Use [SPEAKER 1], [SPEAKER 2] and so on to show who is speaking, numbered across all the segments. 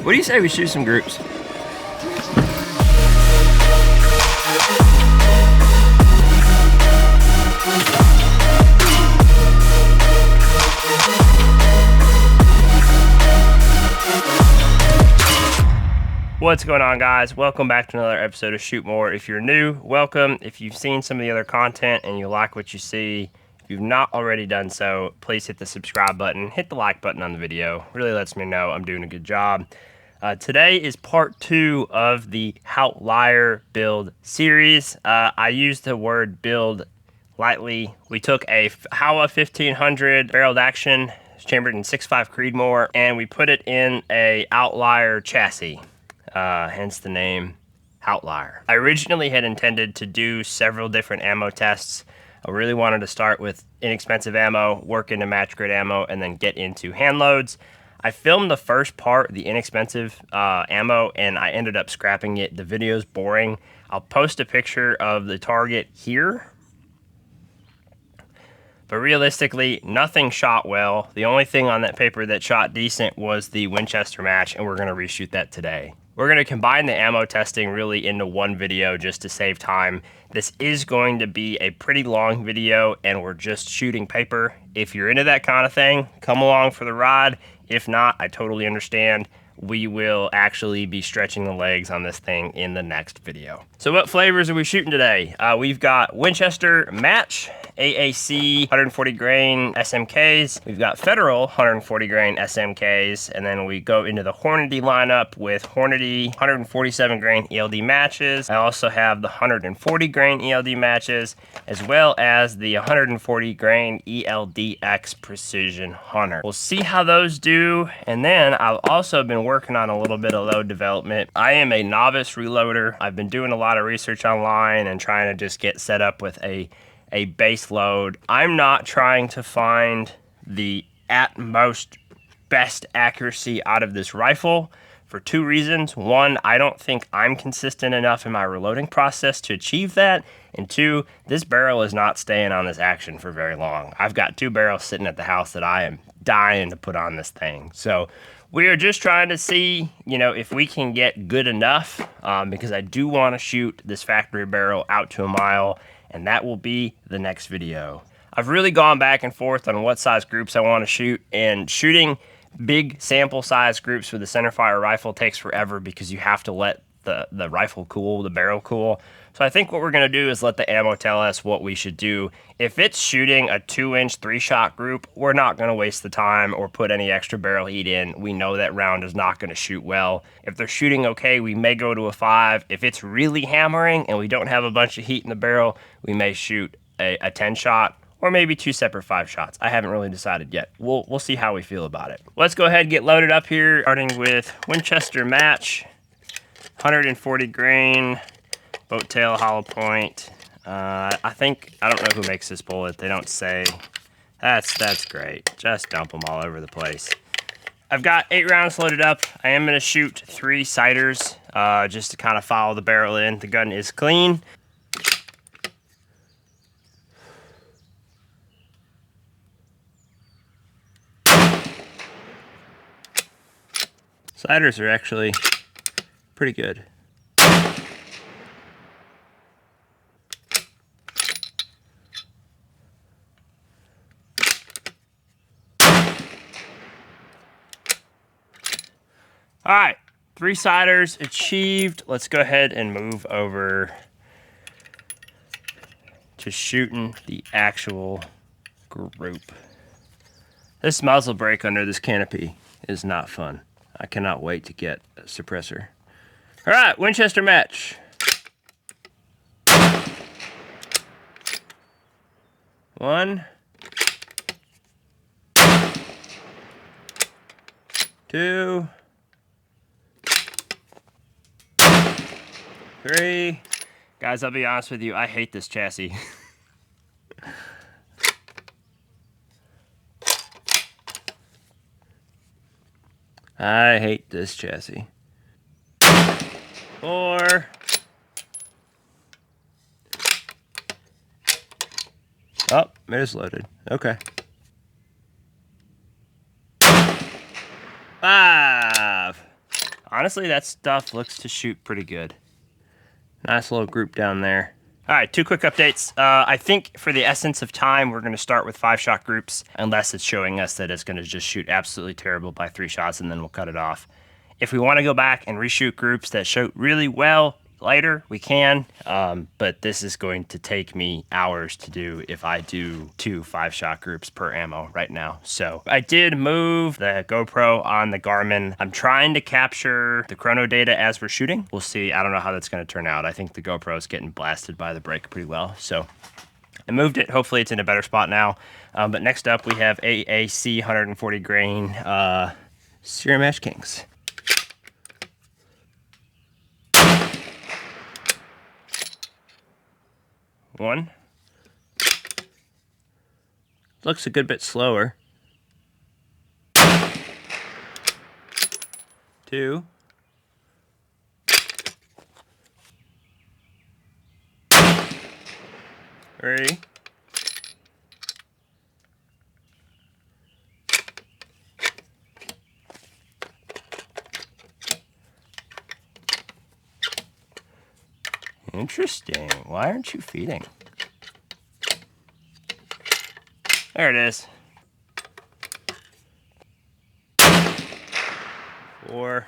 [SPEAKER 1] What do you say we shoot some groups? What's going on, guys? Welcome back to another episode of Shoot More. If you're new, welcome. If you've seen some of the other content and you like what you see, if you've not already done so, please hit the subscribe button, hit the like button on the video. Really lets me know I'm doing a good job. Today is part 2 of the Outlier build series. I used the word build lightly. We took a Howa 1500 barreled action, chambered in 6.5 Creedmoor, and we put it in a Outlier chassis. Hence the name Outlier. I originally had intended to do several different ammo tests. I really wanted to start with inexpensive ammo, work into match grade ammo, and then get into handloads. I filmed the first part, the inexpensive ammo, and I ended up scrapping it. The video's boring. I'll post a picture of the target here. But realistically, nothing shot well. The only thing on that paper that shot decent was the Winchester match, and we're going to reshoot that today. We're going to combine the ammo testing really into one video just to save time. This is going to be a pretty long video, and we're just shooting paper. If you're into that kind of thing, come along for the ride. If not, I totally understand. We will actually be stretching the legs on this thing in the next video. So what flavors are we shooting today? We've got Winchester match, AAC 140 grain SMKs. We've got Federal 140 grain SMKs, and then we go into the Hornady lineup with Hornady 147 grain ELD matches. I also have the 140 grain ELD matches, as well as the 140 grain ELD-X Precision Hunter. We'll see how those do, and then I've also been working on a little bit of load development. I am a novice reloader. I've been doing a lot of research online and trying to just get set up with a base load. I'm not trying to find the at most best accuracy out of this rifle for 2 reasons. 1, I don't think I'm consistent enough in my reloading process to achieve that. And 2, this barrel is not staying on this action for very long. I've got 2 barrels sitting at the house that I am dying to put on this thing. So we are just trying to see, if we can get good enough, because I do want to shoot this factory barrel out to a mile, and that will be the next video. I've really gone back and forth on what size groups I want to shoot, and shooting big sample size groups with a centerfire rifle takes forever because you have to let the rifle cool, the barrel cool. So I think what we're going to do is let the ammo tell us what we should do. If it's shooting a 2-inch 3-shot group, we're not going to waste the time or put any extra barrel heat in. We know that round is not going to shoot well. If they're shooting okay, we may go to a 5. If it's really hammering and we don't have a bunch of heat in the barrel, we may shoot a 10-shot. Or maybe 2 separate 5 shots. I haven't really decided yet. We'll see how we feel about it. Let's go ahead and get loaded up here, starting with Winchester match, 140 grain, boat tail hollow point. I don't know who makes this bullet. They don't say. That's great. Just dump them all over the place. I've got 8 rounds loaded up. I am gonna shoot 3 sighters, just to kind of follow the barrel in. The gun is clean. Sighters are actually pretty good. All right, 3 sighters achieved. Let's go ahead and move over to shooting the actual group. This muzzle brake under this canopy is not fun. I cannot wait to get a suppressor. All right, Winchester match. 1, 2, 3. Guys, I'll be honest with you, I hate this chassis. I hate this chassis. 4. Oh, it is loaded. Okay. 5. Honestly, that stuff looks to shoot pretty good. Nice little group down there. All right, 2 quick updates. I think for the essence of time, we're going to start with 5-shot groups, unless it's showing us that it's going to just shoot absolutely terrible by 3 shots, and then we'll cut it off. If we want to go back and reshoot groups that shoot really well later, we can, but this is going to take me hours to do if I do 2 5-shot groups per ammo right now. So I did move the GoPro on the Garmin. I'm trying to capture the chrono data as we're shooting. We'll see. I don't know how that's going to turn out. I think the GoPro is getting blasted by the brake pretty well. So I moved it. Hopefully it's in a better spot now. But next up we have AAC 140 grain Serum Ash Kings. One. Looks a good bit slower. 2. 3. 4. Interesting. Why aren't you feeding? There it is. 4.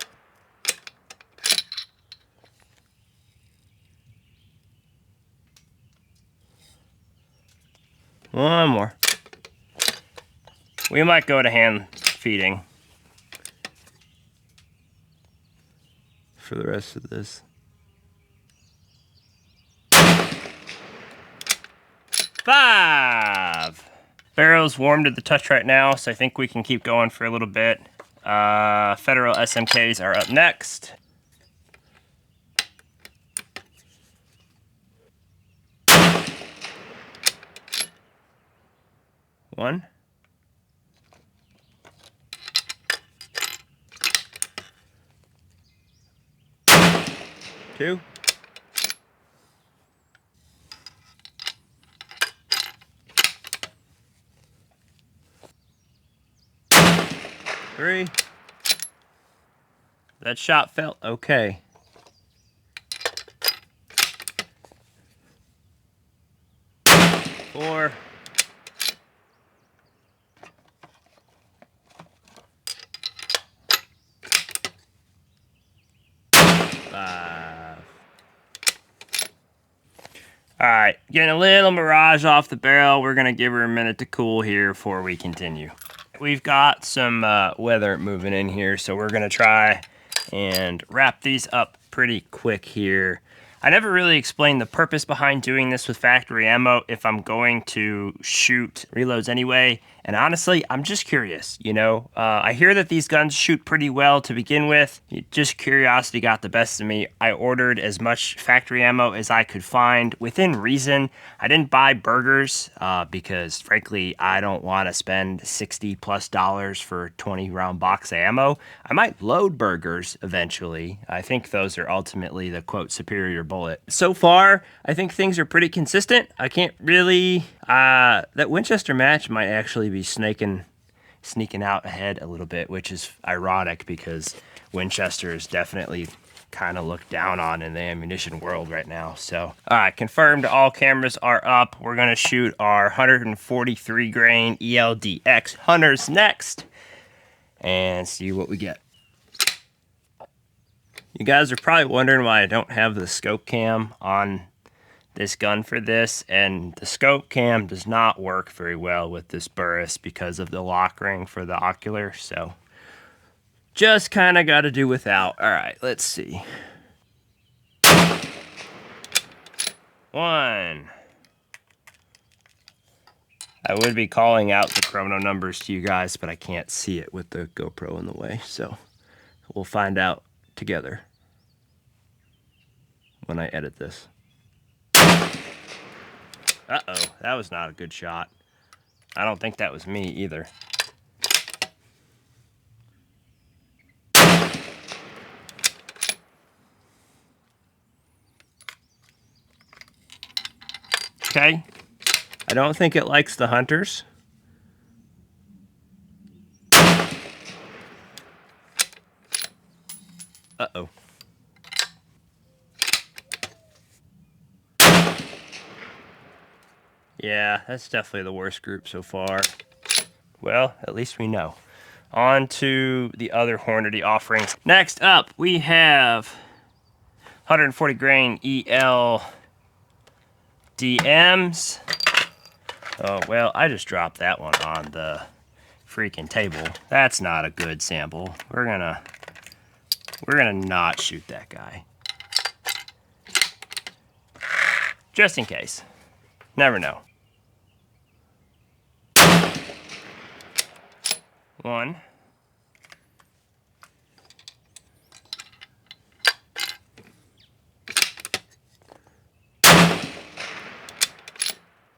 [SPEAKER 1] 1 more. We might go to hand feeding for the rest of this. 5. Barrel's warm to the touch right now, so I think we can keep going for a little bit. Federal SMKs are up next. 1. 2. 3. That shot felt okay. 4. 5. All right, getting a little mirage off the barrel. We're gonna give her a minute to cool here before we continue. We've got some weather moving in here, so we're gonna try and wrap these up pretty quick here. I never really explained the purpose behind doing this with factory ammo if I'm going to shoot reloads anyway. And honestly, I'm just curious, you know. I hear that these guns shoot pretty well to begin with. Just curiosity got the best of me. I ordered as much factory ammo as I could find within reason. I didn't buy burgers because frankly, I don't want to spend $60+ for a 20-round box of ammo. I might load burgers eventually. I think those are ultimately the quote superior bullet. So far, I think things are pretty consistent. I can't really, that Winchester match might actually be sneaking out ahead a little bit, which is ironic because Winchester is definitely kind of looked down on in the ammunition world right now. So, all right, confirmed all cameras are up. We're gonna shoot our 143 grain ELD-X Hunters next and see what we get. You guys are probably wondering why I don't have the scope cam on this gun for this, and the scope cam does not work very well with this Burris because of the lock ring for the ocular, so just kind of got to do without. All right, let's see. 1. I would be calling out the chrono numbers to you guys, but I can't see it with the GoPro in the way, so we'll find out together when I edit this. Uh-oh, that was not a good shot. I don't think that was me either. Okay. I don't think it likes the hunters. Uh-oh. Yeah, that's definitely the worst group so far. Well, at least we know. On to the other Hornady offerings. Next up, we have 140 grain ELD-Ms. Oh, well, I just dropped that one on the freaking table. That's not a good sample. We're gonna not shoot that guy. Just in case. Never know. 1.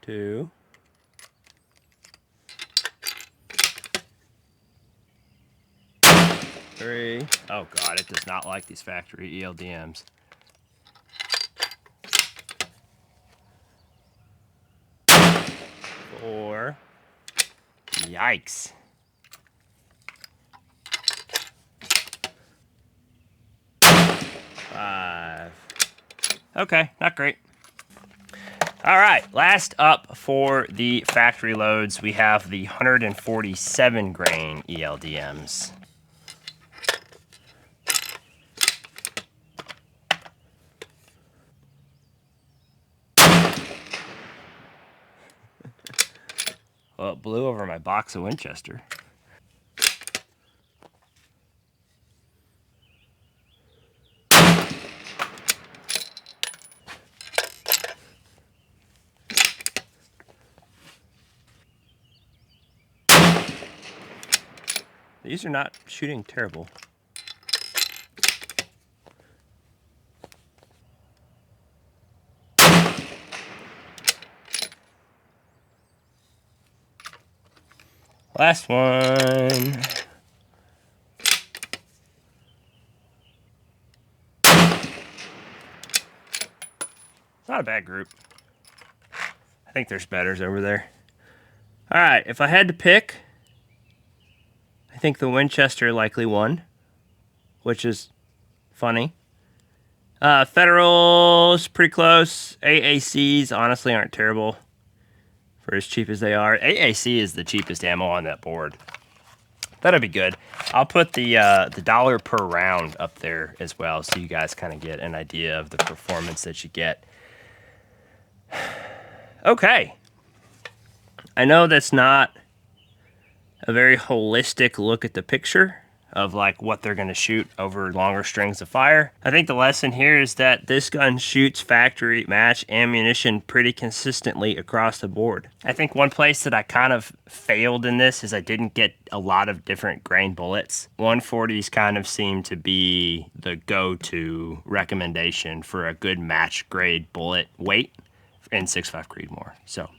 [SPEAKER 1] 2. 3. Oh god, it does not like these factory ELD-Ms. 4. Yikes. 5. Okay, not great. All right, last up for the factory loads, we have the 147 grain ELD-Ms. Well, it blew over my box of Winchester. These are not shooting terrible. Last one. It's not a bad group. I think there's betters over there. All right, if I had to pick, I think the Winchester likely won, which is funny. Federals, pretty close. AACs honestly aren't terrible for as cheap as they are. AAC is the cheapest ammo on that board. That'll be good. I'll put the dollar per round up there as well, so you guys kind of get an idea of the performance that you get. Okay. I know that's not a very holistic look at the picture of like what they're going to shoot over longer strings of fire. I think the lesson here is that this gun shoots factory match ammunition pretty consistently across the board. I think one place that I kind of failed in this is I didn't get a lot of different grain bullets. 140s kind of seem to be the go-to recommendation for a good match grade bullet weight in 6.5 Creedmoor. So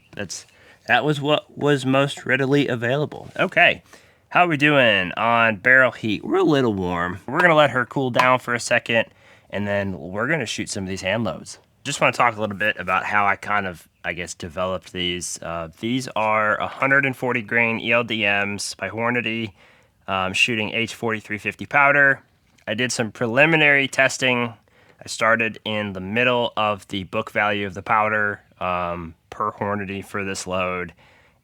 [SPEAKER 1] that was what was most readily available. Okay. How are we doing on barrel heat? We're a little warm. We're gonna let her cool down for a second, and then we're gonna shoot some of these hand loads. Just wanna talk a little bit about how I kind of, I guess, developed these. These are 140 grain ELD-Ms by Hornady, shooting H4350 powder. I did some preliminary testing. I started in the middle of the book value of the powder per Hornady for this load,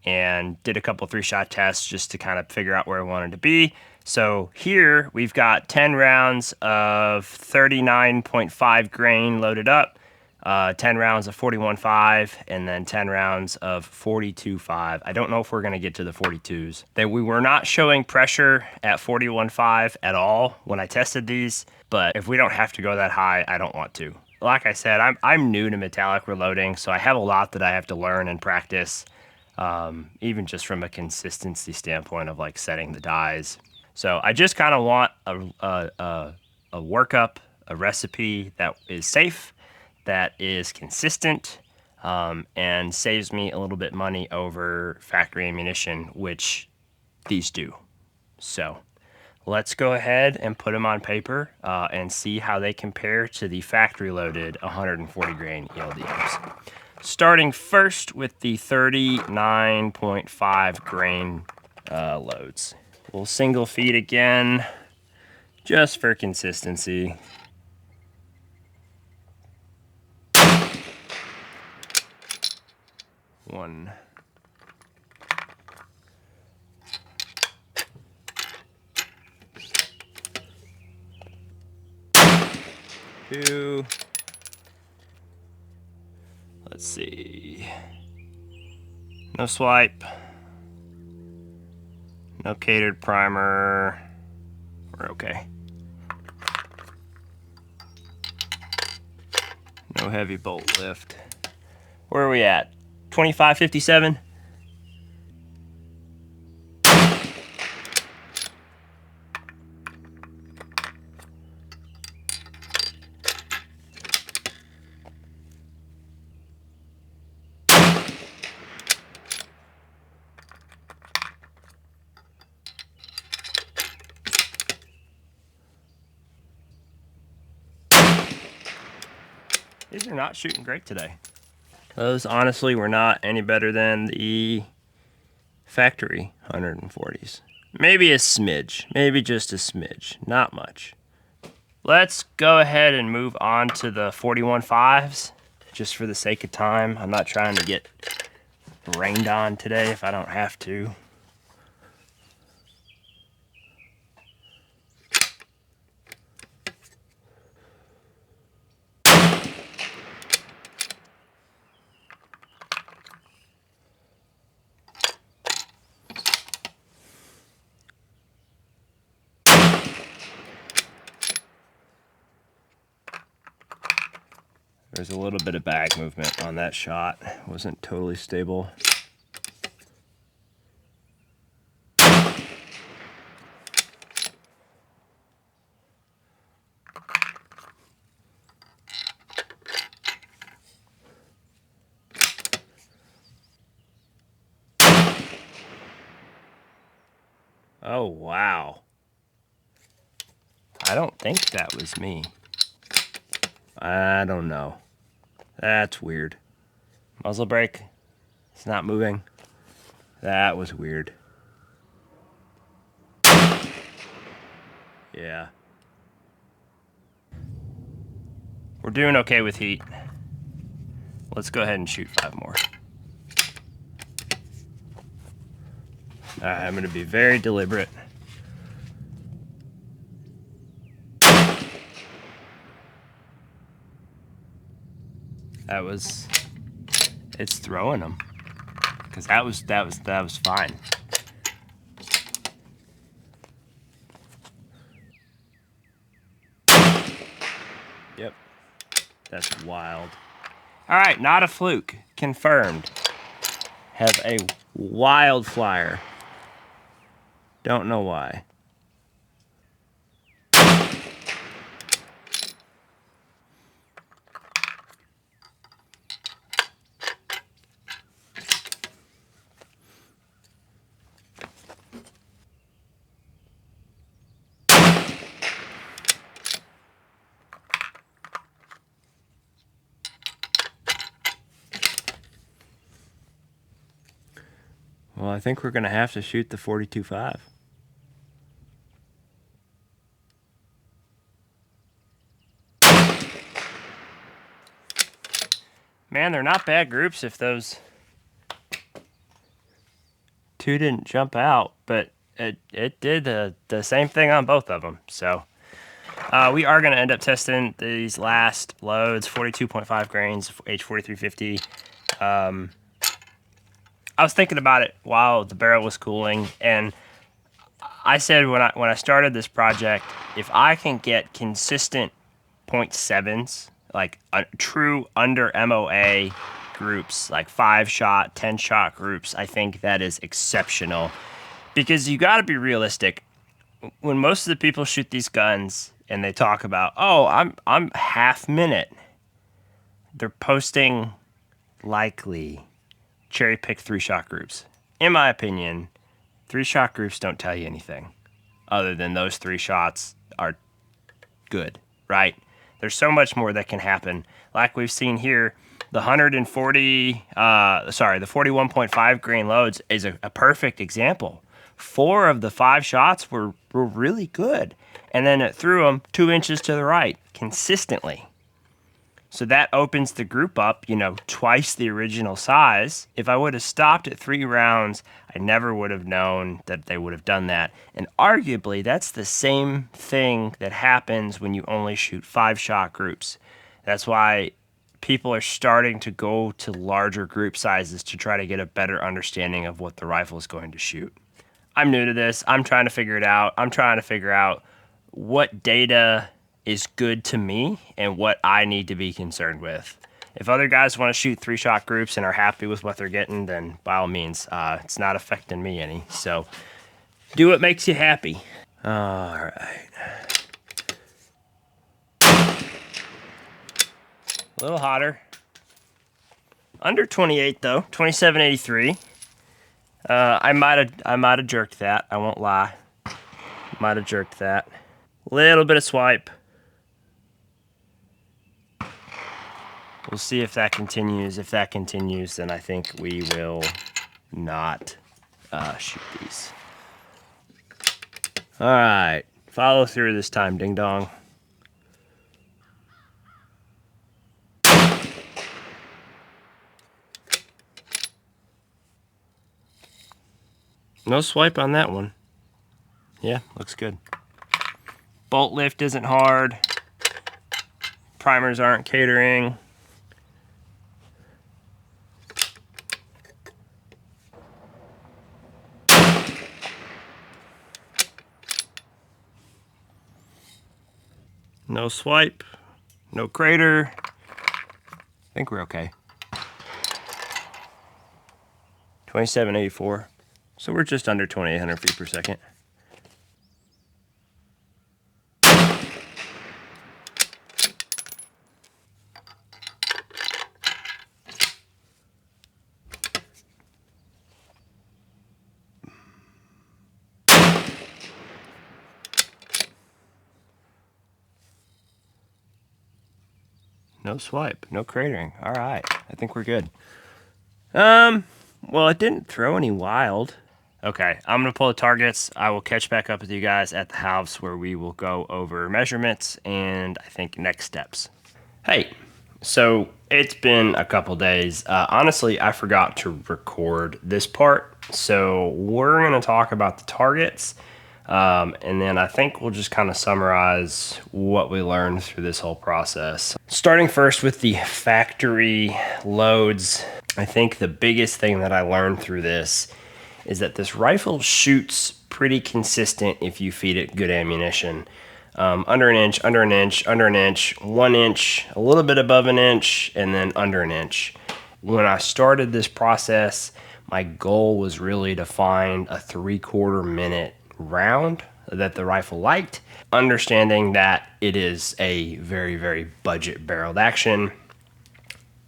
[SPEAKER 1] and did a couple 3-shot tests just to kind of figure out where I wanted to be. So here we've got 10 rounds of 39.5 grain loaded up, 10 rounds of 41.5, and then 10 rounds of 42.5. I don't know if we're gonna get to the 42s. We were not showing pressure at 41.5 at all when I tested these, but if we don't have to go that high, I don't want to. Like I said, I'm new to metallic reloading, so I have a lot that I have to learn and practice. Even just from a consistency standpoint of like setting the dies. So I just kind of want a workup, a recipe that is safe, that is consistent, and saves me a little bit money over factory ammunition, which these do. So let's go ahead and put them on paper and see how they compare to the factory loaded 140 grain ELD-Ms. Starting first with the 39.5 grain loads. We'll single feed again just for consistency. One. Two. Let's see. No swipe. No catered primer. We're okay. No heavy bolt lift. Where are we at? 2557? These are not shooting great today. Those honestly were not any better than the factory 140s. Maybe a smidge, maybe just a smidge, not much. Let's go ahead and move on to the 41.5s, just for the sake of time. I'm not trying to get rained on today if I don't have to. There's a little bit of bag movement on that shot. It wasn't totally stable. Oh, wow. I don't think that was me. I don't know. That's weird. Muzzle brake. It's not moving. That was weird. Yeah. We're doing okay with heat. Let's go ahead and shoot 5 more. I'm going to be very deliberate. It's throwing them, because that was fine. Yep, that's wild. All right, not a fluke, confirmed. Have a wild flyer. Don't know why. Well, I think we're going to have to shoot the 42.5. Man, they're not bad groups if those two didn't jump out, but it did the same thing on both of them. So we are going to end up testing these last loads, 42.5 grains, H4350. I was thinking about it while the barrel was cooling, and I said when I started this project, if I can get consistent 0.7s, like a true under MOA groups, like 5-shot, 10-shot groups, I think that is exceptional. Because you got to be realistic. When most of the people shoot these guns and they talk about, oh, I'm half minute, they're posting likely cherry-picked 3-shot groups. In my opinion, 3-shot groups don't tell you anything other than those 3 shots are good, right? There's so much more that can happen. Like we've seen here, the 41.5 grain loads is a perfect example. 4 of the 5 shots were really good. And then it threw them 2 inches to the right consistently. So that opens the group up, you know, twice the original size. If I would have stopped at 3 rounds, I never would have known that they would have done that. And arguably, that's the same thing that happens when you only shoot 5-shot groups. That's why people are starting to go to larger group sizes to try to get a better understanding of what the rifle is going to shoot. I'm new to this. I'm trying to figure it out. I'm trying to figure out what data is good to me and what I need to be concerned with. If other guys want to shoot 3-shot groups and are happy with what they're getting, then by all means, it's not affecting me any. So do what makes you happy. All right. A little hotter. Under 28 though, 2783. I might have jerked that. I won't lie. Might have jerked that. Little bit of swipe. We'll see if that continues. If that continues, then I think we will not shoot these. All right, follow through this time, ding dong. No swipe on that one. Yeah, looks good. Bolt lift isn't hard. Primers aren't catering. No swipe, no crater. I think we're okay. 2784. So we're just under 2,800 feet per second. No swipe, no cratering. All right, I think we're good. Well, it didn't throw any wild. Okay, I'm gonna pull the targets. I will catch back up with you guys at the house where we will go over measurements and I think next steps. Hey, so it's been a couple days. Honestly, I forgot to record this part. So we're gonna talk about the targets. And then I think we'll just kind of summarize what we learned through this whole process. Starting first with the factory loads, I think the biggest thing that I learned through this is that this rifle shoots pretty consistent if you feed it good ammunition. Under an inch, under an inch, under an inch, 1 inch, a little bit above an inch, and then under an inch. When I started this process, my goal was really to find a 3/4 minute round that the rifle liked, understanding that it is a very, very budget barreled action.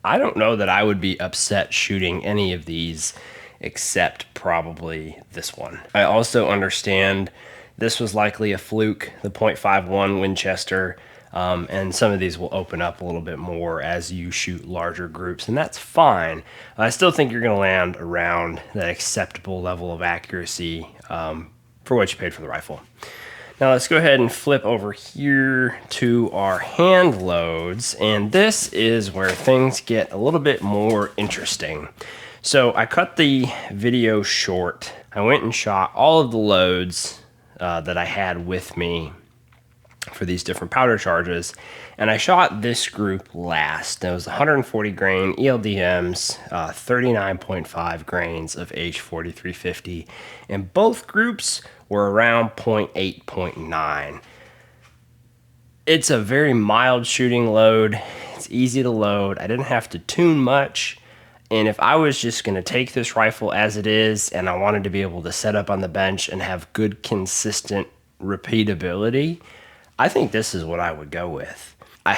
[SPEAKER 1] I don't know that I would be upset shooting any of these except probably this one. I also understand this was likely a fluke, the .51 Winchester, and some of these will open up a little bit more as you shoot larger groups, and that's fine. I still think you're gonna land around that acceptable level of accuracy for what you paid for the rifle. Now let's go ahead and flip over here to our hand loads, and this is where things get a little bit more interesting. So I cut the video short. I went and shot all of the loads that I had with me for these different powder charges, and I shot this group last. It was 140 grain ELD-Ms, 39.5 grains of H4350, and both groups were around 0.8, 0.9. It's a very mild shooting load. It's easy to load. I didn't have to tune much. And if I was just gonna take this rifle as it is and I wanted to be able to set up on the bench and have good, consistent repeatability, I think this is what I would go with. I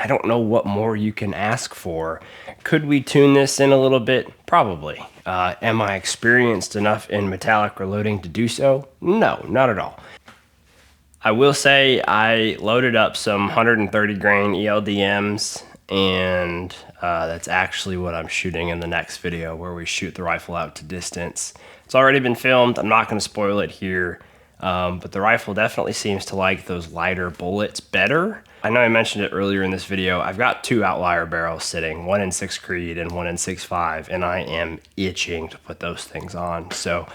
[SPEAKER 1] don't know what more you can ask for. Could we tune this in a little bit? Probably. Am I experienced enough in metallic reloading to do so? No, not at all. I will say I loaded up some 130 grain ELD-Ms, and that's actually what I'm shooting in the next video, where we shoot the rifle out to distance It's already been filmed. I'm not going to spoil it here. But the rifle definitely seems to like those lighter bullets better. I know I mentioned it earlier in this video. I've got 2 Outlier barrels sitting, one in 6 Creed and one in 6.5, and I am itching to put those things on. So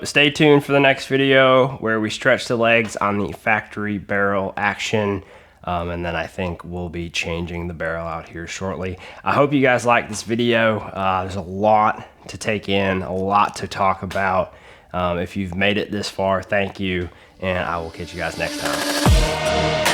[SPEAKER 1] stay tuned for the next video where we stretch the legs on the factory barrel action. And then I think we'll be changing the barrel out here shortly. I hope you guys like this video. There's a lot to take in, a lot to talk about. If you've made it this far, thank you, and I will catch you guys next time.